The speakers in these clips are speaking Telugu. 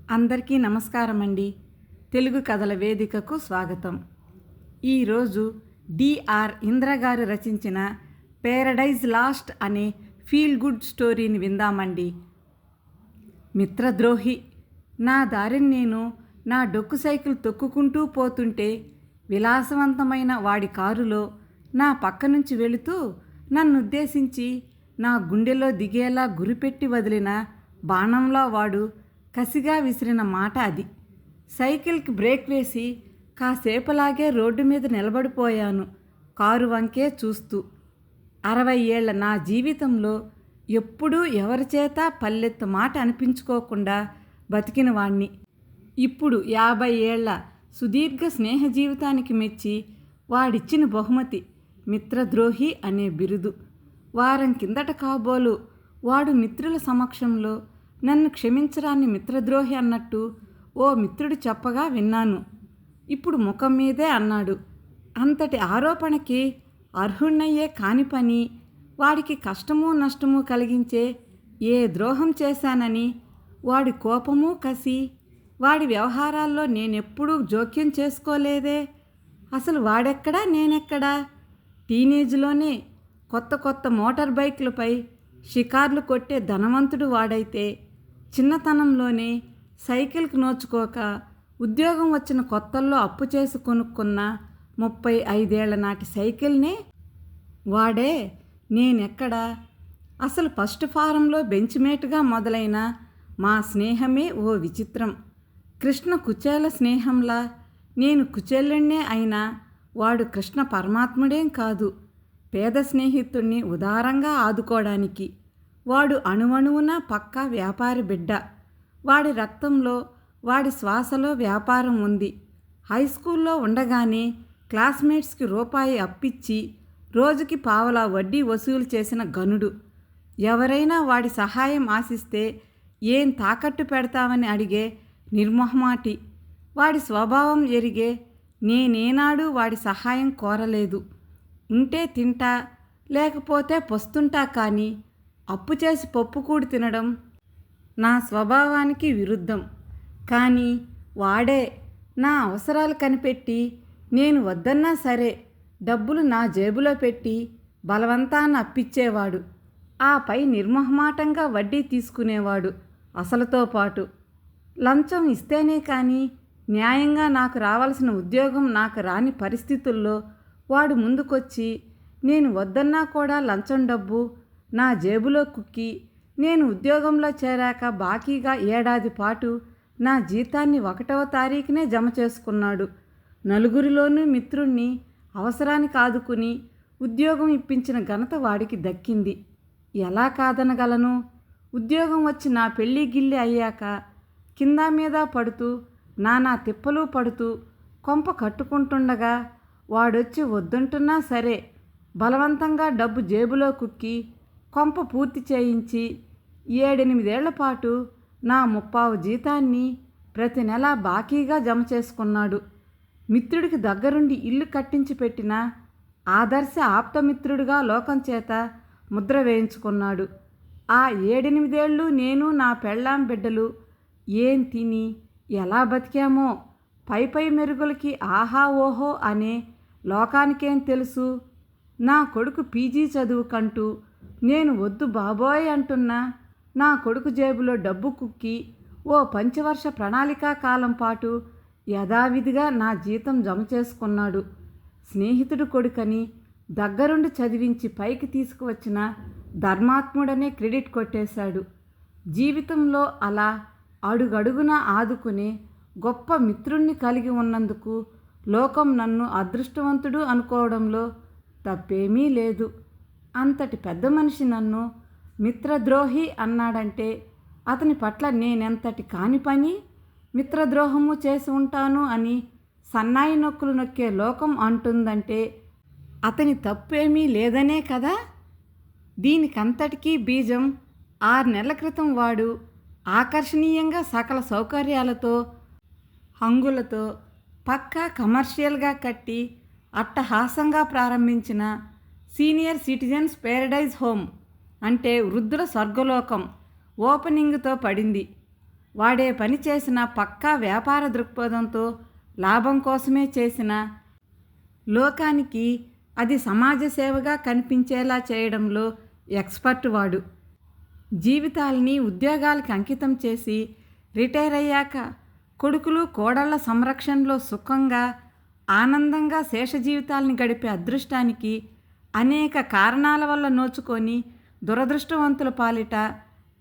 అందరికీ నమస్కారం అండి. తెలుగు కథల వేదికకు స్వాగతం. ఈరోజు డిఆర్ ఇంద్ర గారు రచించిన పేరడైజ్ లాస్ట్ అనే ఫీల్ గుడ్ స్టోరీని విందామండి. మిత్రద్రోహి. నా దారిని నేను నా డొక్కు సైకిల్ తొక్కుకుంటూ పోతుంటే విలాసవంతమైన వాడి కారులో నా పక్క నుంచి వెళుతూ నన్నుద్దేశించి నా గుండెలో దిగేలా గురిపెట్టి వదిలిన బాణంలా వాడు కసిగా విసిరిన మాట అది. సైకిల్కి బ్రేక్ వేసి కాసేపలాగే రోడ్డు మీద నిలబడిపోయాను, కారు వంకే చూస్తూ. 60 ఏళ్ల నా జీవితంలో ఎప్పుడూ ఎవరిచేత పల్లెత్తు మాట అనిపించుకోకుండా బతికిన వాణ్ణి ఇప్పుడు 50 ఏళ్ల సుదీర్ఘ స్నేహ జీవితానికి మెచ్చి వాడిచ్చిన బహుమతి మిత్రద్రోహి అనే బిరుదు. వారం కిందట కాబోలు వాడు మిత్రుల సమక్షంలో నన్ను క్షమించరాని మిత్రద్రోహి అన్నట్టు ఓ మిత్రుడు చెప్పగా విన్నాను. ఇప్పుడు ముఖం మీదే అన్నాడు. అంతటి ఆరోపణకి అర్హుణ్ణయ్యే కాని పని, వాడికి కష్టము నష్టము కలిగించే ఏ ద్రోహం చేశానని వాడి కోపము కసి, వాడి వ్యవహారాల్లో నేనెప్పుడూ జోక్యం చేసుకోలేదే. అసలు వాడెక్కడా నేనెక్కడా? టీనేజ్లోనే కొత్త కొత్త మోటార్ బైక్లపై షికార్లు కొట్టే ధనవంతుడు వాడైతే, చిన్నతనంలోనే సైకిల్కి నోచుకోక ఉద్యోగం వచ్చిన కొత్తల్లో అప్పు చేసి కొనుక్కున్న 35 ఏళ్ల నాటి సైకిల్నే వాడే నేనెక్కడా? అసలు ఫస్ట్ ఫారంలో బెంచ్మేట్గా మొదలైన మా స్నేహమే ఓ విచిత్రం. కృష్ణ కుచేల స్నేహంలా నేను కుచేలుణ్ణే అయినా వాడు కృష్ణ పరమాత్ముడేం కాదు. పేద స్నేహితుణ్ణి ఉదారంగా ఆదుకోవడానికి. వాడు అణువణువున పక్కా వ్యాపారి బిడ్డ. వాడి రక్తంలో, వాడి శ్వాసలో వ్యాపారం ఉంది. హై స్కూల్లో ఉండగానే క్లాస్మేట్స్కి రూపాయి అప్పిచ్చి రోజుకి పావలా వడ్డీ వసూలు చేసిన ఘనుడు. ఎవరైనా వాడి సహాయం ఆశిస్తే ఏం తాకట్టు పెడతామని అడిగే నిర్మొహమాటి. వాడి స్వభావం ఎరిగే నేనేనాడు వాడి సహాయం కోరలేదు. ఉంటే తింటా, లేకపోతే పొస్తుంటా, కానీ అప్పు చేసి పప్పుకూడు తినడం నా స్వభావానికి విరుద్ధం. కానీ వాడే నా అవసరాలు కనిపెట్టి నేను వద్దన్నా సరే డబ్బులు నా జేబులో పెట్టి బలవంతాన అప్పిచ్చేవాడు. ఆపై నిర్మొహమాటంగా వడ్డీ తీసుకునేవాడు అసలుతో పాటు. లంచం ఇస్తేనే కానీ న్యాయంగా నాకు రావాల్సిన ఉద్యోగం నాకు రాని పరిస్థితుల్లో వాడు ముందుకొచ్చి నేను వద్దన్నా కూడా లంచం డబ్బు నా జేబులో కుక్కి నేను ఉద్యోగంలో చేరాక బాకీగా ఏడాది పాటు నా జీతాన్ని 1వ తారీఖునే జమ చేసుకున్నాడు. నలుగురిలోనూ మిత్రుణ్ణి అవసరానికి ఆదుకుని ఉద్యోగం ఇప్పించిన ఘనత వాడికి దక్కింది. ఎలా కాదనగలను? ఉద్యోగం వచ్చి నా పెళ్ళి గిల్లి అయ్యాక కింద మీద పడుతూ నానా తిప్పలు పడుతూ కొంప కట్టుకుంటుండగా వాడొచ్చి వద్దంటున్నా సరే బలవంతంగా డబ్బు జేబులో కుక్కి కొంప పూర్తి చేయించి 7-8 ఏళ్ల పాటు నా 30 జీతాన్ని ప్రతి నెల బాకీగా జమ చేసుకున్నాడు. మిత్రుడికి దగ్గరుండి ఇల్లు కట్టించి పెట్టిన ఆదర్శ ఆప్తమిత్రుడిగా లోకం చేత ముద్ర వేయించుకున్నాడు. ఆ 7-8 ఏళ్ళు నేను నా పెళ్ళాం బిడ్డలు ఏం తిని ఎలా బతికామో పై మెరుగులకి ఆహా ఓహో అనే లోకానికేం తెలుసు. నా కొడుకు పీజీ చదువు కంటూ నేను వద్దు బాబోయ్ అంటున్నా నా కొడుకు జేబులో డబ్బు కుక్కి ఓ పంచవర్ష ప్రణాళికా కాలం పాటు యథావిధిగా నా జీతం జమ చేసుకున్నాడు. స్నేహితుడు కొడుకని దగ్గరుండి చదివించి పైకి తీసుకువచ్చిన ధర్మాత్ముడనే క్రెడిట్ కొట్టేశాడు. జీవితంలో అలా అడుగడుగునా ఆదుకునే గొప్ప మిత్రుణ్ణి కలిగి ఉన్నందుకు లోకం నన్ను అదృష్టవంతుడు అనుకోవడంలో తప్పేమీ లేదు. అంతటి పెద్ద మనిషి నన్ను మిత్రద్రోహి అన్నాడంటే అతని పట్ల నేనెంతటి కాని పని మిత్రద్రోహము చేసి ఉంటాను అని సన్నాయి నొక్కులు నొక్కే లోకం అంటుందంటే అతని తప్పేమీ లేదనే కదా. దీనికంతటికీ బీజం 6 నెలల క్రితం వాడు ఆకర్షణీయంగా సకల సౌకర్యాలతో హంగులతో పక్కా కమర్షియల్గా కట్టి అట్టహాసంగా ప్రారంభించిన సీనియర్ సిటిజన్స్ పేరడైజ్ హోమ్ అంటే వృద్ధుల స్వర్గలోకం ఓపెనింగ్తో పడింది. వాడే పని చేసిన పక్కా వ్యాపార దృక్పథంతో లాభం కోసమే చేసిన లోకానికి అది సమాజ సేవగా కనిపించేలా చేయడంలో ఎక్స్పర్ట్ వాడు. జీవితాల్ని ఉద్యోగాలకి అంకితం చేసి రిటైర్ అయ్యాక కొడుకులు కోడళ్ల సంరక్షణలో సుఖంగా ఆనందంగా శేష జీవితాల్ని గడిపే అదృష్టానికి అనేక కారణాల వల్ల నోచుకొని దురదృష్టవంతుల పాలిట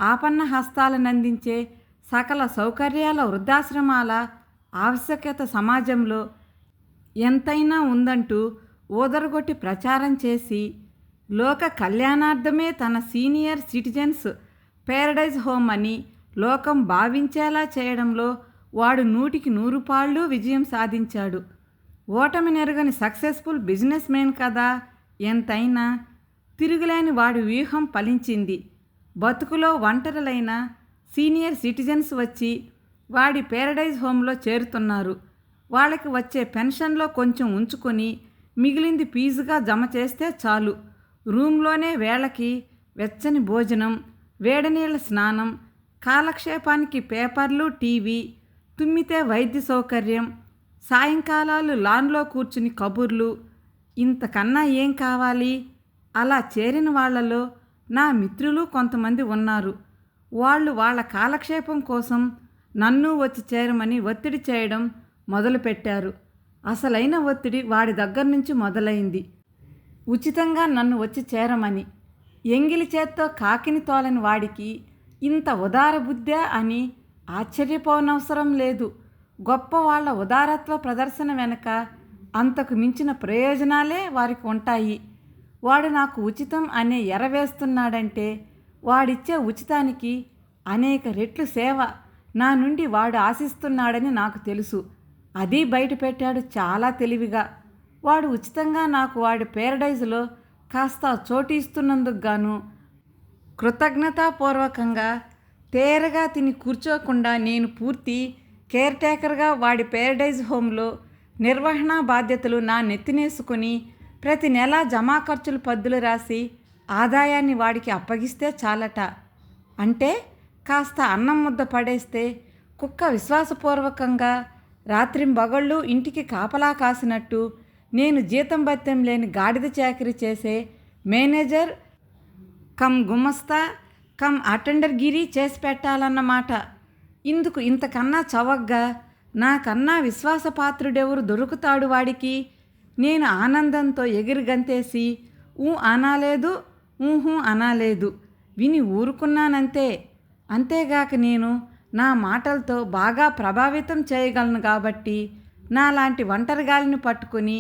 ఆపన్న హస్తాలనందించే సకల సౌకర్యాల వృద్ధాశ్రమాల ఆవశ్యకత సమాజంలో ఎంతైనా ఉందంటూ ఓదరగొట్టి ప్రచారం చేసి లోక కళ్యాణార్థమే తన సీనియర్ సిటిజన్స్ ప్యారడైజ్ హోమ్ అని లోకం భావించేలా చేయడంలో వాడు 100కి 100 పాళ్ళు విజయం సాధించాడు. ఓటమి నెరగని సక్సెస్ఫుల్ బిజినెస్ మ్యాన్ కదా. ఎంతైనా తిరుగులేని వాడి వ్యూహం ఫలించింది. బతుకులో ఒంటరులైన సీనియర్ సిటిజన్స్ వచ్చి వాడి ప్యారడైజ్ హోమ్లో చేరుతున్నారు. వాళ్ళకి వచ్చే పెన్షన్లో కొంచెం ఉంచుకొని మిగిలింది ఫీజుగా జమ చేస్తే చాలు. రూమ్లోనే వేళకి వెచ్చని భోజనం, వేడినీళ్ళ స్నానం, కాలక్షేపానికి పేపర్లు, టీవీ, తుమ్మితే వైద్య సౌకర్యం, సాయంకాలాలు లాన్లో కూర్చుని కబుర్లు. ఇంతకన్నా ఏం కావాలి? అలా చేరిన వాళ్లలో నా మిత్రులు కొంతమంది ఉన్నారు. వాళ్ళు వాళ్ళ కాలక్షేపం కోసం నన్ను వచ్చి చేరమని ఒత్తిడి చేయడం మొదలుపెట్టారు. అసలైన ఒత్తిడి వాడి దగ్గర నుంచి మొదలైంది. ఉచితంగా నన్ను వచ్చి చేరమని. ఎంగిలి చేత్తో కాకిని తోలని వాడికి ఇంత ఉదార బుద్ధా అని ఆశ్చర్యపోనవసరం లేదు. గొప్ప వాళ్ళ ఉదారత్వ ప్రదర్శన వెనుక అంతకు మించిన ప్రయోజనాలే వారికి ఉంటాయి. వాడు నాకు ఉచితం అనే ఎరవేస్తున్నాడంటే వాడిచ్చే ఉచితానికి అనేక రెట్లు సేవ నా నుండి వాడు ఆశిస్తున్నాడని నాకు తెలుసు. అది బయటపెట్టాడు చాలా తెలివిగా. వాడు ఉచితంగా నాకు వాడి ప్యారడైజ్లో కాస్త చోటు ఇస్తున్నందుకు గాను కృతజ్ఞతాపూర్వకంగా తేరగా తిని కూర్చోకుండా నేను పూర్తి కేర్ టేకర్గా వాడి ప్యారడైజ్ హోమ్లో నిర్వహణ బాధ్యతలు నా నెత్తినేసుకుని ప్రతి నెల జమా ఖర్చులు పద్దులు రాసి ఆదాయాన్ని వాడికి అప్పగిస్తే చాలట. అంటే కాస్త అన్నం ముద్ద పడేస్తే కుక్క విశ్వాసపూర్వకంగా రాత్రింబగళ్ళు ఇంటికి కాపలా కాసినట్టు నేను జీతం భత్యం లేని గాడిద చాకరీ చేసే మేనేజర్ కమ్ గుమస్తా కమ్ అటెండర్ గిరి చేసి పెట్టాలన్నమాట. ఇందుకు ఇంతకన్నా చవగ్గా నాకన్నా విశ్వాసపాత్రుడెవరు దొరుకుతాడు వాడికి? నేను ఆనందంతో ఎగిరి గంతేసి ఊ అనాలేదు, ఊహూ అనాలేదు, విని ఊరుకున్నానంతే. అంతేగాక నేను నా మాటలతో బాగా ప్రభావితం చేయగలను కాబట్టి నాలాంటి ఒంటరిగాలిని పట్టుకుని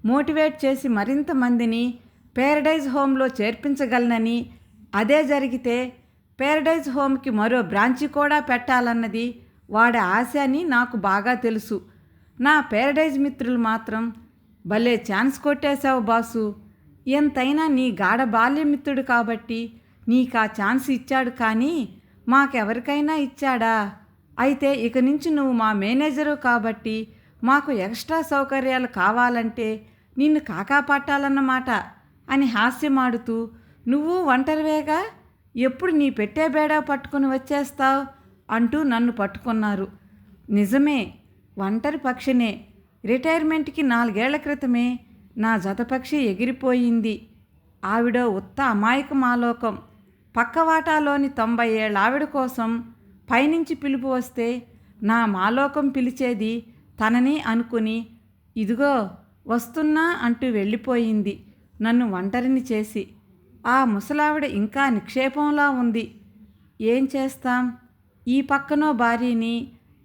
మోటివేట్ చేసి మరింత మందిని ప్యారడైజ్ హోమ్లో చేర్పించగలనని, అదే జరిగితే ప్యారడైజ్ హోమ్కి మరో బ్రాంచి కూడా పెట్టాలన్నది వాడి ఆశ అని నాకు బాగా తెలుసు. నా ప్యారడైజ్ మిత్రులు మాత్రం భలే ఛాన్స్ కొట్టేశావు బాసు, ఎంతైనా నీ గాఢ బాల్యమిత్రుడు కాబట్టి నీకా ఛాన్స్ ఇచ్చాడు, కానీ మాకెవరికైనా ఇచ్చాడా? అయితే ఇక నుంచి నువ్వు మా మేనేజరు కాబట్టి మాకు ఎక్స్ట్రా సౌకర్యాలు కావాలంటే నిన్ను కాకా పట్టాలన్నమాట అని హాస్యమాడుతూ, నువ్వు ఒంటరివేగా, ఎప్పుడు నీ పెట్టే బేడా పట్టుకుని వచ్చేస్తావు అంటూ నన్ను పట్టుకున్నారు. నిజమే, ఒంటరి పక్షినే. రిటైర్మెంట్కి 4 ఏళ్ల క్రితమే నా జతపక్షి ఎగిరిపోయింది. ఆవిడ ఉత్త అమాయక మాలోకం. పక్కవాటాలోని 90 ఏళ్ల ఆవిడ కోసం పైనుంచి పిలుపు వస్తే నా మాలోకం పిలిచేది తనని అనుకుని ఇదిగో వస్తున్నా అంటూ వెళ్ళిపోయింది నన్ను ఒంటరిని చేసి. ఆ ముసలావిడ ఇంకా నిక్షేపంలా ఉంది. ఏం చేస్తాం? ఈ పక్కనో భార్యని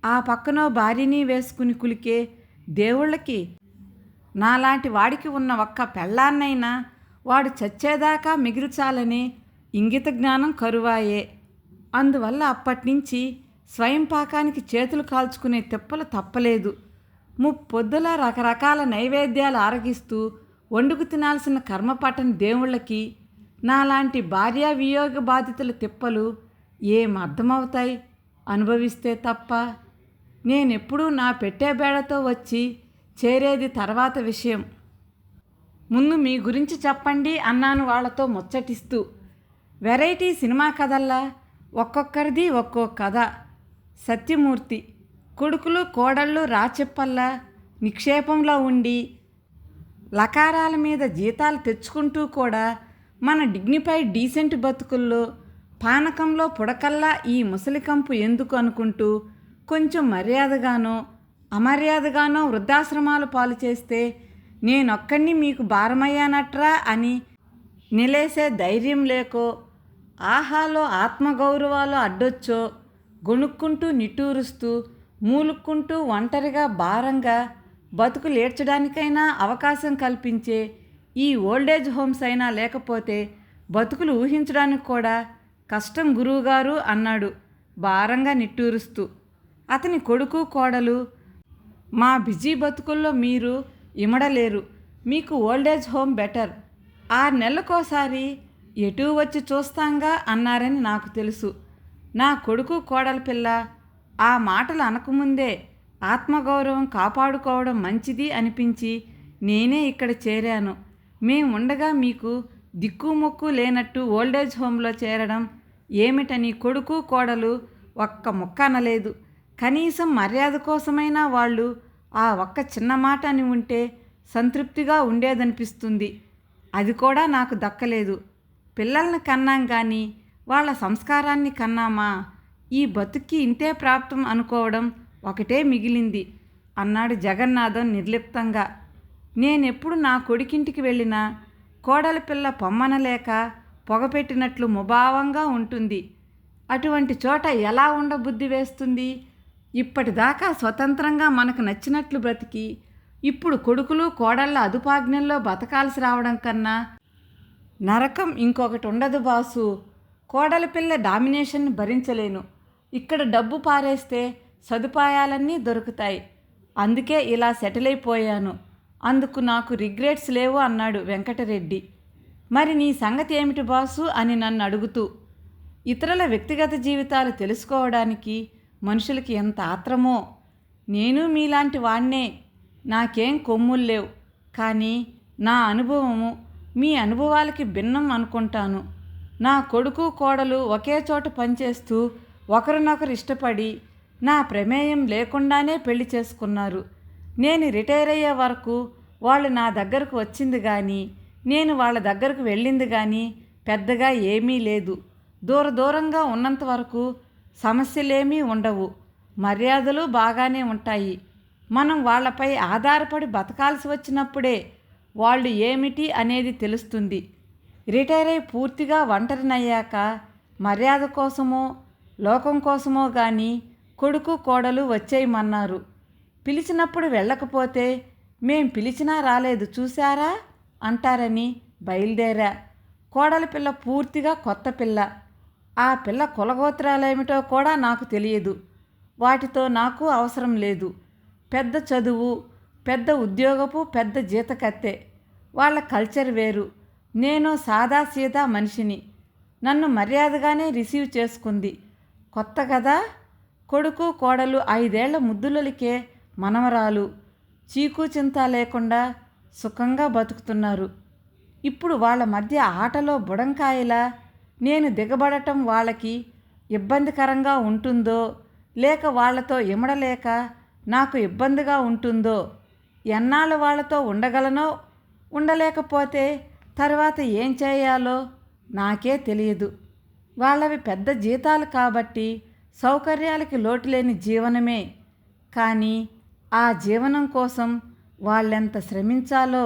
ఆ పక్కనో భార్యని వేసుకుని కులికే దేవుళ్ళకి నాలాంటి వాడికి ఉన్న ఒక్క పెళ్ళాన్నైనా వాడు చచ్చేదాకా మిగిల్చాలనే ఇంగిత జ్ఞానం కరువాయే. అందువల్ల అప్పటినుంచి స్వయం పాకానికి చేతులు కాల్చుకునే తిప్పలు తప్పలేదు. ముప్పొద్దుల రకరకాల నైవేద్యాలు ఆరగిస్తూ వండుకు తినాల్సిన కర్మ పట్టని దేవుళ్ళకి నాలాంటి భార్యా వియోగ బాధితుల తిప్పలు ఏం అర్థమవుతాయి అనుభవిస్తే తప్ప. నేనెప్పుడూ నా పెట్టే బేడతో వచ్చి చేరేది తర్వాత విషయం. ముందు మీ గురించి చెప్పండి అన్నాను వాళ్లతో ముచ్చటిస్తూ. వెరైటీ సినిమా కథల్లా ఒక్కొక్కరిది ఒక్కో కథ. సత్యమూర్తి. కొడుకులు కోడళ్ళు రాచెప్పల్లా నిక్షేపంలో ఉండి లకారాల మీద జీతాలు తెచ్చుకుంటూ కూడా మన డిగ్నిఫైడ్ డీసెంట్ బతుకుల్లో పానకంలో పుడకల్లా ఈ ముసలికంపు ఎందుకు అనుకుంటూ కొంచెం మర్యాదగానో అమర్యాదగానో వృద్ధాశ్రమాలు పాలు చేస్తే నేనొక్కడిని మీకు భారమయ్యానట్రా అని నిలేసే ధైర్యం లేకో ఆహాలో ఆత్మగౌరవాలు అడ్డొచ్చో గొణుక్కుంటూ నిట్టూరుస్తూ మూలుక్కుంటూ ఒంటరిగా భారంగా బతుకులేడ్చడానికైనా అవకాశం కల్పించే ఈ ఓల్డేజ్ హోమ్స్ అయినా లేకపోతే బతుకులు ఊహించడానికి కూడా కష్టం గురువుగారు అన్నాడు భారంగా నిట్టూరుస్తూ. అతని కొడుకు కోడలు, మా బిజీ బతుకుల్లో మీరు ఇమడలేరు, మీకు ఓల్డేజ్ హోమ్ బెటర్, 6 నెలలకోసారి ఎటూ వచ్చి చూస్తాంగా అన్నారని నాకు తెలుసు. నా కొడుకు కోడల పిల్ల ఆ మాటలు అనకముందే ఆత్మగౌరవం కాపాడుకోవడం మంచిది అనిపించి నేనే ఇక్కడ చేరాను. మేముండగా మీకు దిక్కుమొక్కు లేనట్టు ఓల్డేజ్ హోమ్లో చేరడం ఏమిటని కొడుకు కోడలు ఒక్క ముక్క అనలేదు. కనీసం మర్యాద కోసమైనా వాళ్ళు ఆ ఒక్క చిన్న మాట అని ఉంటే సంతృప్తిగా ఉండేదనిపిస్తుంది. అది కూడా నాకు దక్కలేదు. పిల్లల్ని కన్నాం కానీ వాళ్ళ సంస్కారాన్ని కన్నామా? ఈ బతుక్కి ఇంతే ప్రాప్తం అనుకోవడం ఒకటే మిగిలింది అన్నాడు జగన్నాథం నిర్లిప్తంగా. నేనెప్పుడు నా కొడుకింటికి వెళ్ళినా కోడలి పిల్ల పొమ్మనలేక పొగపెట్టినట్లు ముభావంగా ఉంటుంది. అటువంటి చోట ఎలా ఉండబుద్ధి వేస్తుంది? ఇప్పటిదాకా స్వతంత్రంగా మనకు నచ్చినట్లు బ్రతికి ఇప్పుడు కొడుకులు కోడళ్ళ అదుపాజ్ఞల్లో బతకాల్సి రావడం కన్నా నరకం ఇంకొకటి ఉండదు బాసు. కోడలి పిల్ల డామినేషన్ భరించలేను. ఇక్కడ డబ్బు పారేస్తే సదుపాయాలన్నీ దొరుకుతాయి. అందుకే ఇలా సెటిల్ అయిపోయాను. అందుకు నాకు రిగ్రెట్స్ లేవు అన్నాడు వెంకటరెడ్డి. మరి నీ సంగతి ఏమిటి బాసు అని నన్ను అడుగుతూ. ఇతరుల వ్యక్తిగత జీవితాలు తెలుసుకోవడానికి మనుషులకి ఎంత ఆత్రమో. నేను మీలాంటి వాణ్ణే, నాకేం కొమ్ముల్లేవు. కానీ నా అనుభవము మీ అనుభవాలకి భిన్నం అనుకుంటాను. నా కొడుకు కోడలు ఒకే చోట పనిచేస్తూ ఒకరినొకరు ఇష్టపడి నా ప్రమేయం లేకుండానే పెళ్లి చేసుకున్నారు. నేను రిటైర్ అయ్యే వరకు వాళ్ళు నా దగ్గరకు వచ్చింది కానీ నేను వాళ్ళ దగ్గరకు వెళ్ళింది కానీ పెద్దగా ఏమీ లేదు. దూరంగా ఉన్నంత వరకు సమస్యలేమీ ఉండవు. మర్యాదలు బాగానే ఉంటాయి. మనం వాళ్ళపై ఆధారపడి బతకాల్సి వచ్చినప్పుడే వాళ్ళు ఏమిటి అనేది తెలుస్తుంది. రిటైర్ అయి పూర్తిగా ఒంటరినయ్యాక మర్యాద కోసమో లోకం కోసమో కానీ కొడుకు కోడలు వచ్చేయమన్నారు. పిలిచినప్పుడు వెళ్ళకపోతే మేం పిలిచినా రాలేదు చూశారా అంటారని బయలుదేరా. కోడలి పిల్ల పూర్తిగా కొత్త పిల్ల. ఆ పిల్ల కులగోత్రాలేమిటో కూడా నాకు తెలియదు. వాటితో నాకు అవసరం లేదు. పెద్ద చదువు, పెద్ద ఉద్యోగపు పెద్ద జీతకత్తె. వాళ్ళ కల్చర్ వేరు. నేను సాదాసీదా మనిషిని. నన్ను మర్యాదగానే రిసీవ్ చేసుకుంది. కొత్త కదా. కొడుకు కోడలు 5 ఏళ్ల ముద్దులకే మనవరాలు. చీకు చింత లేకుండా సుఖంగా బతుకుతున్నారు. ఇప్పుడు వాళ్ళ మధ్య ఆటలో బుడంకాయలా నేను దిగబడటం వాళ్ళకి ఇబ్బందికరంగా ఉంటుందో లేక వాళ్లతో ఇమడలేక నాకు ఇబ్బందిగా ఉంటుందో, ఎన్నాళ్ళు వాళ్ళతో ఉండగలనో ఉండలేకపోతే తర్వాత ఏం చేయాలో నాకే తెలియదు. వాళ్ళవి పెద్ద జీతాలు కాబట్టి సౌకర్యాలకి లోటులేని జీవనమే. కానీ ఆ జీవనం కోసం వాళ్ళెంత శ్రమించాలో,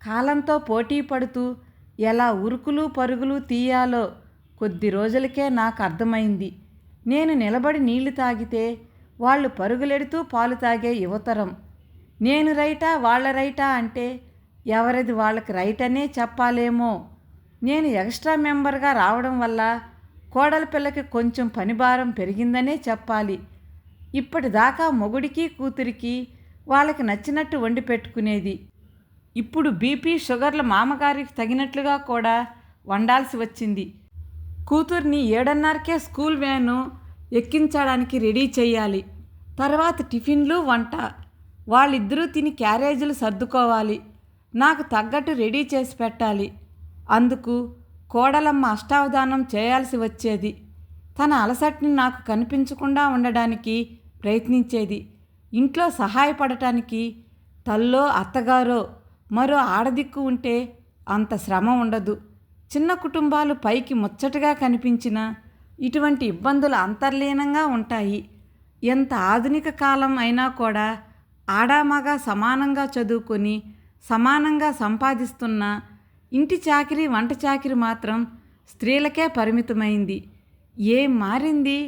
కాలంతో పోటీ పడుతూ ఎలా ఉరుకులు పరుగులు తీయాలో కొద్ది రోజులకే నాకు అర్థమైంది. నేను నిలబడి నీళ్లు తాగితే వాళ్ళు పరుగులెడుతూ పాలు తాగే యువతరం. నేను రైటా వాళ్ళ రైటా అంటే ఎవరిది వాళ్ళకి రైట్ అనే చెప్పాలేమో. నేను ఎక్స్ట్రా మెంబర్గా రావడం వల్ల కోడలి పిల్లకి కొంచెం పనిభారం పెరిగిందనే చెప్పాలి. ఇప్పటిదాకా మొగుడికి కూతురికి వాళ్ళకి నచ్చినట్టు వండి పెట్టుకునేది. ఇప్పుడు బీపీ షుగర్ల మామగారికి తగినట్లుగా కూడా వండాల్సి వచ్చింది. కూతుర్ని 7:30కే స్కూల్ వ్యాను ఎక్కించడానికి రెడీ చెయ్యాలి. తర్వాత టిఫిన్లు వంట. వాళ్ళిద్దరూ తిని క్యారేజీలు సర్దుకోవాలి. నాకు తగ్గట్టు రెడీ చేసి పెట్టాలి. అందుకు కోడలమ్మ అష్టావధానం చేయాల్సి వచ్చేది. తన అలసటని నాకు కనిపించకుండా ఉండడానికి ప్రయత్నించేది. ఇంట్లో సహాయపడటానికి తల్లో అత్తగారో మరో ఆడదిక్కు ఉంటే అంత శ్రమ ఉండదు. చిన్న కుటుంబాలు పైకి ముచ్చటగా కనిపించినా ఇటువంటి ఇబ్బందులు అంతర్లీనంగా ఉంటాయి. ఎంత ఆధునిక కాలం అయినా కూడా ఆడామగ సమానంగా చదువుకొని సమానంగా సంపాదిస్తున్న ఇంటి చాకిరీ వంట చాకిరీ మాత్రం స్త్రీలకే పరిమితమైంది. ఏం మారింది?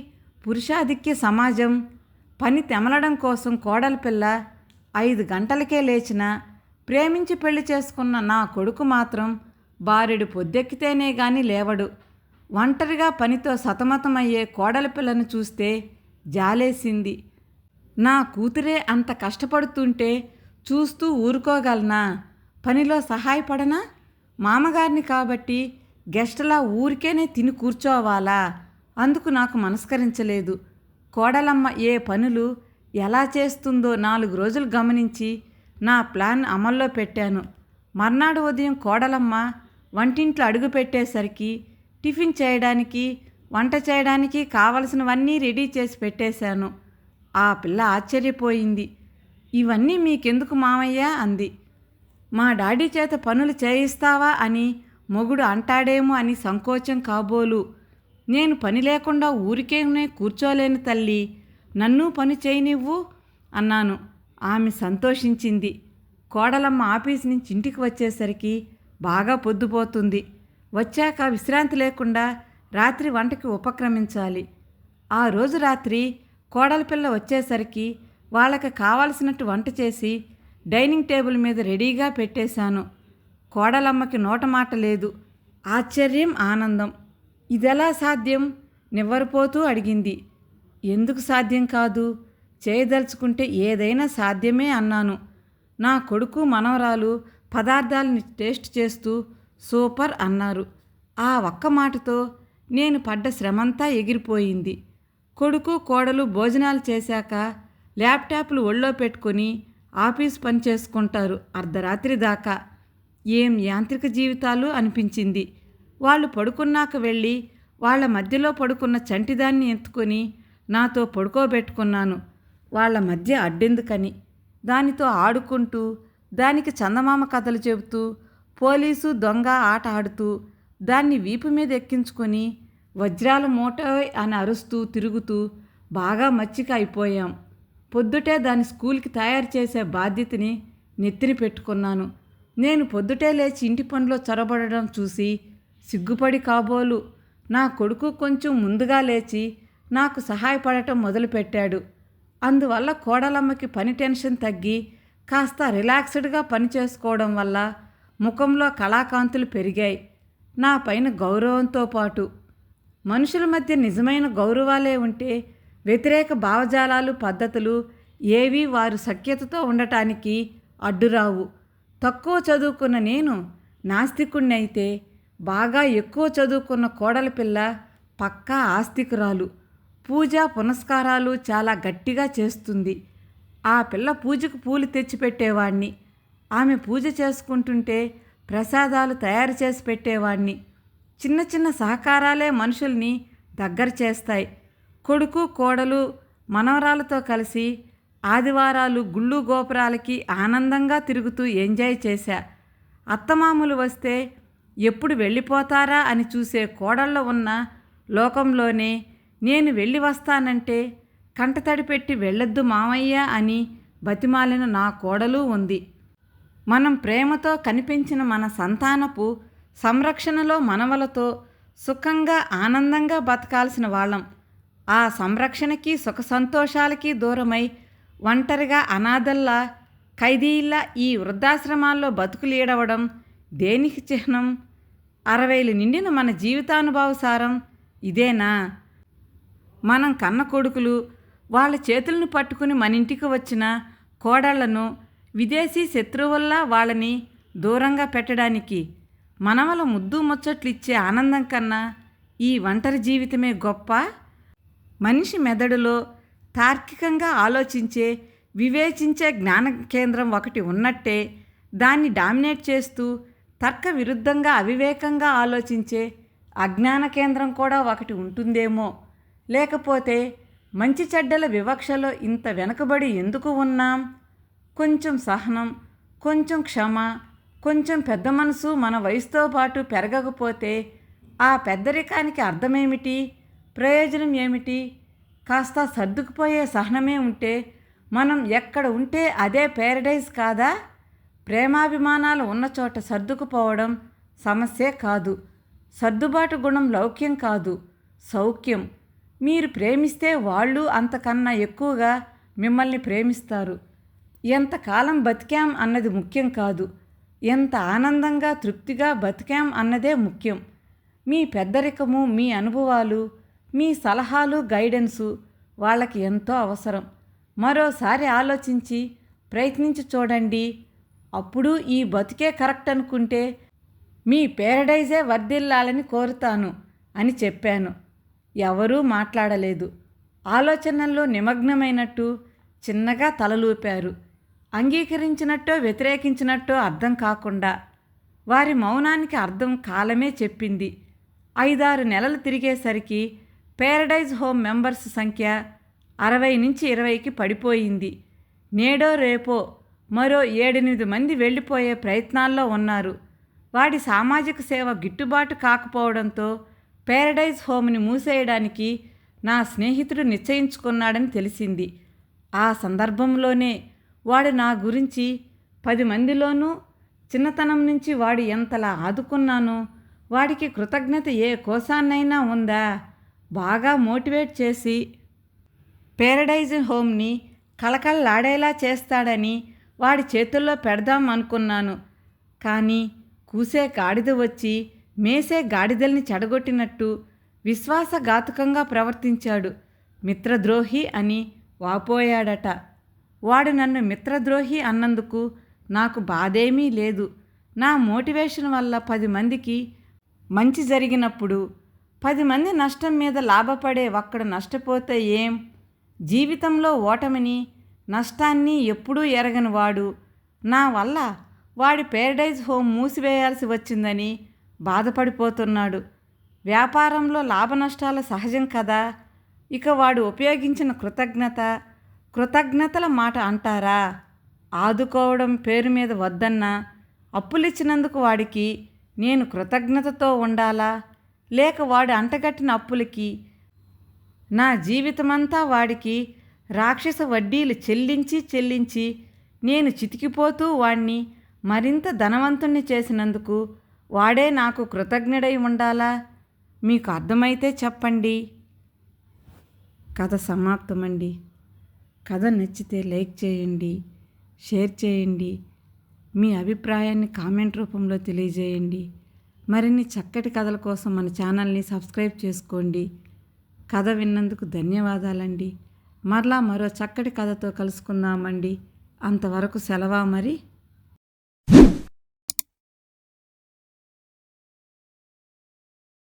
పురుషాధిక్య సమాజం. పని తెమలడం కోసం కోడలి పిల్ల 5 గంటలకే లేచిన ప్రేమించి పెళ్లి చేసుకున్న నా కొడుకు మాత్రం బారెడు పొద్దెక్కితేనే గాని లేవడు. ఒంటరిగా పనితో సతమతమయ్యే కోడలి పిల్లను చూస్తే జాలేసింది. నా కూతురే అంత కష్టపడుతుంటే చూస్తూ ఊరుకోగలనా? పనిలో సహాయపడనా? మామగారిని కాబట్టి గెస్ట్లా ఊరికేనే తిని కూర్చోవాలా? అందుకు నాకు మనస్కరించలేదు. కోడలమ్మ ఏ పనులు ఎలా చేస్తుందో 4 రోజులు గమనించి నా ప్లాన్ అమల్లో పెట్టాను. మర్నాడు ఉదయం కోడలమ్మ వంటింట్లో అడుగు పెట్టేసరికి టిఫిన్ చేయడానికి వంట చేయడానికి కావలసినవన్నీ రెడీ చేసి పెట్టేశాను. ఆ పిల్ల ఆశ్చర్యపోయింది. ఇవన్నీ మీకెందుకు మామయ్య అంది. మా డాడీ చేత పనులు చేయిస్తావా అని మొగుడు అంటాడేమో అని సంకోచం కాబోలు. నేను పని లేకుండా ఊరికేనే కూర్చోలేని తల్లి, నన్ను పని చేయనివ్వు అన్నాను. ఆమె సంతోషించింది. కోడలమ్మ ఆఫీస్ నుంచి ఇంటికి వచ్చేసరికి బాగా పొద్దుపోతుంది. వచ్చాక విశ్రాంతి లేకుండా రాత్రి వంటకి ఉపక్రమించాలి. ఆ రోజు రాత్రి కోడలి పిల్ల వచ్చేసరికి వాళ్ళకి కావలసినట్టు వంట చేసి డైనింగ్ టేబుల్ మీద రెడీగా పెట్టేశాను. కోడలమ్మకి నోటమాట లేదు. ఆశ్చర్యం, ఆనందం. ఇదెలా సాధ్యం? నివ్వరపోతూ అడిగింది. ఎందుకు సాధ్యం కాదు? చేయదలుచుకుంటే ఏదైనా సాధ్యమే అన్నాను. నా కొడుకు మనవరాలు పదార్థాలని టేస్ట్ చేస్తూ సూపర్ అన్నారు. ఆ ఒక్క మాటతో నేను పడ్డ శ్రమంతా ఎగిరిపోయింది. కొడుకు కోడలు భోజనాలు చేశాక ల్యాప్టాప్లు ఒళ్ళో పెట్టుకొని ఆఫీస్ పని చేసుకుంటారు అర్ధరాత్రి దాకా. ఏం యాంత్రిక జీవితాలు అనిపించింది. వాళ్ళు పడుకున్నాక వెళ్ళి వాళ్ళ మధ్యలో పడుకున్న చంటిదాన్ని ఎత్తుకొని నాతో పడుకోబెట్టుకున్నాను. వాళ్ళ మధ్య అడ్డెందుకని దానితో ఆడుకుంటూ దానికి చందమామ కథలు చెబుతూ పోలీసు దొంగ ఆట ఆడుతూ దాన్ని వీపు మీద ఎక్కించుకొని వజ్రాల మూట అని అరుస్తూ తిరుగుతూ బాగా మచ్చిక అయిపోయాం. పొద్దుటే దాన్ని స్కూల్కి తయారు చేసే బాధ్యతని నెత్తిన పెట్టుకున్నాను. నేను పొద్దుటే లేచి ఇంటి పనిలో చొరబడడం చూసి సిగ్గుపడి కాబోలు నా కొడుకు కొంచెం ముందుగా లేచి నాకు సహాయపడటం మొదలుపెట్టాడు. అందువల్ల కోడలమ్మకి పని టెన్షన్ తగ్గి కాస్త రిలాక్స్డ్గా పని చేసుకోవడం వల్ల ముఖంలో కళాకాంతులు పెరిగాయి. నా పైన గౌరవంతో పాటు మనుషుల మధ్య నిజమైన గౌరవాలే ఉంటే వ్యతిరేక భావజాలాలు పద్ధతులు ఏవి వారు సఖ్యతతో ఉండటానికి అడ్డురావు. తక్కువ చదువుకున్న నేను నాస్తికుణ్ణి అయితే బాగా ఎక్కువ చదువుకున్న కోడలి పిల్ల పక్కా ఆస్తికురాలు. పూజ పునస్కారాలు చాలా గట్టిగా చేస్తుంది. ఆ పిల్ల పూజకు పూలు తెచ్చిపెట్టేవాణ్ణి. ఆమె పూజ చేసుకుంటుంటే ప్రసాదాలు తయారు చేసి పెట్టేవాణ్ణి. చిన్న చిన్న సహకారాలే మనుషుల్ని దగ్గర చేస్తాయి. కొడుకు కోడలు మనవరాలతో కలిసి ఆదివారాలు గుళ్ళు గోపురాలకి ఆనందంగా తిరుగుతూ ఎంజాయ్ చేశా. అత్తమామలు వస్తే ఎప్పుడు వెళ్ళిపోతారా అని చూసే కోడళ్ళ ఉన్న లోకంలోనే నేను వెళ్ళి వస్తానంటే కంటతడి పెట్టి వెళ్ళొద్దు మామయ్య అని బతిమాలిన నా కోడలు ఉంది. మనం ప్రేమతో కనిపించిన మన సంతానపు సంరక్షణలో మనవలతో సుఖంగా ఆనందంగా బతకాల్సిన వాళ్ళం. ఆ సంరక్షణకి సుఖ సంతోషాలకి దూరమై ఒంటరిగా అనాథల్లా ఖైదీల్లా ఈ వృద్ధాశ్రమాల్లో బతుకులీడవడం దేనికి చిహ్నం? 60 నిండిన మన జీవితానుభవసారం ఇదేనా? మనం కన్న కొడుకులు వాళ్ళ చేతులను పట్టుకుని మన ఇంటికి వచ్చిన కోడళ్లను విదేశీ శత్రువుల్లా వాళ్ళని దూరంగా పెట్టడానికి మనవల ముద్దు ముచ్చట్లు ఇచ్చే ఆనందం కన్నా ఈ ఒంటరి జీవితమే గొప్ప. మనిషి మెదడులో తార్కికంగా ఆలోచించే వివేచించే జ్ఞాన కేంద్రం ఒకటి ఉన్నట్టే దాన్ని డామినేట్ చేస్తూ తర్క విరుద్ధంగా అవివేకంగా ఆలోచించే అజ్ఞాన కేంద్రం కూడా ఒకటి ఉంటుందేమో. లేకపోతే మంచి చెడ్డల వివక్షలో ఇంత వెనకబడి ఎందుకు ఉన్నాం? కొంచెం సహనం, కొంచెం క్షమ, కొంచెం పెద్ద మనసు మన వయసుతో పాటు పెరగకపోతే ఆ పెద్దరికానికి అర్థమేమిటి, ప్రయోజనం ఏమిటి? కాస్త సర్దుకుపోయే సహనమే ఉంటే మనం ఎక్కడ ఉంటే అదే ప్యారడైజ్ కాదా? ప్రేమాభిమానాలు ఉన్న చోట సర్దుకుపోవడం సమస్యే కాదు. సర్దుబాటు గుణం లౌక్యం కాదు, సౌఖ్యం. మీరు ప్రేమిస్తే వాళ్ళు అంతకన్నా ఎక్కువగా మిమ్మల్ని ప్రేమిస్తారు. ఎంతకాలం బతికాం అన్నది ముఖ్యం కాదు, ఎంత ఆనందంగా తృప్తిగా బతికాం అన్నదే ముఖ్యం. మీ పెద్దరికము, మీ అనుభవాలు, మీ సలహాలు, గైడెన్సు వాళ్ళకి ఎంతో అవసరం. మరోసారి ఆలోచించి ప్రయత్నించి చూడండి. అప్పుడు ఈ బతికే కరెక్ట్ అనుకుంటే మీ ప్యారడైజే వర్ధిల్లాలని కోరుతాను అని చెప్పాను. ఎవరూ మాట్లాడలేదు. ఆలోచనల్లో నిమగ్నమైనట్టు చిన్నగా తలలూపారు. అంగీకరించినట్టో వ్యతిరేకించినట్టో అర్థం కాకుండా. వారి మౌనానికి అర్థం కాలమే చెప్పింది. 5-6 నెలలు తిరిగేసరికి ప్యారడైజ్ హోమ్ మెంబర్స్ సంఖ్య 60 నుంచి 20కి పడిపోయింది. నేడో రేపో మరో 7-8 మంది వెళ్ళిపోయే ప్రయత్నాల్లో ఉన్నారు. వాడి సామాజిక సేవ గిట్టుబాటు కాకపోవడంతో ప్యారడైజ్ హోమ్ని మూసేయడానికి నా స్నేహితుడు నిశ్చయించుకున్నాడని తెలిసింది. ఆ సందర్భంలోనే వాడు నా గురించి 10 మందిలోనూ చిన్నతనం నుంచి వాడు ఎంతలా ఆదుకున్నానో, వాడికి కృతజ్ఞత ఏ కోసాన్నైనా ఉందా, బాగా మోటివేట్ చేసి ప్యారడైజ్ హోమ్ని కళకళలాడేలా చేస్తాడని వాడి చేతుల్లో పెడదాం అనుకున్నాను. కానీ కూసే గాడిద వచ్చి మేసే గాడిదల్ని చెడగొట్టినట్టు విశ్వాసఘాతుకంగా ప్రవర్తించాడు. మిత్రద్రోహి అని వాపోయాడట. వాడు నన్ను మిత్రద్రోహి అన్నందుకు నాకు బాధేమీ లేదు. నా మోటివేషన్ వల్ల 10 మందికి మంచి జరిగినప్పుడు 10 మంది నష్టం మీద లాభపడే ఒక్కడు నష్టపోతే ఏం? జీవితంలో ఓటమిని, నష్టాన్ని ఎప్పుడూ ఎరగని వాడు నా వల్ల వాడి ప్యారడైజ్ హోమ్ మూసివేయాల్సి వచ్చిందని బాధపడిపోతున్నాడు. వ్యాపారంలో లాభనష్టాలు సహజం కదా. ఇక వాడు ఉపయోగించిన కృతజ్ఞతల మాట అంటారా? ఆదుకోవడం పేరు మీద వద్దన్నా అప్పులిచ్చినందుకు వాడికి నేను కృతజ్ఞతతో ఉండాలా? లేక వాడు అంటగట్టిన అప్పులకి నా జీవితమంతా వాడికి రాక్షస వడ్డీలు చెల్లించి నేను చితికిపోతూ వాణ్ణి మరింత ధనవంతుణ్ణి చేసినందుకు వాడే నాకు కృతజ్ఞుడై ఉండాలా? మీకు అర్థమైతే చెప్పండి. కథ సమాప్తమండి. కథ నచ్చితే లైక్ చేయండి, షేర్ చేయండి, మీ అభిప్రాయాన్ని కామెంట్ రూపంలో తెలియజేయండి. మరిన్ని చక్కటి కథల కోసం మన ఛానల్ని సబ్స్క్రైబ్ చేసుకోండి. కథ విన్నందుకు ధన్యవాదాలండి. మరలా మరో చక్కటి కథతో కలుసుకుందామండి. అంతవరకు సెలవా మరి.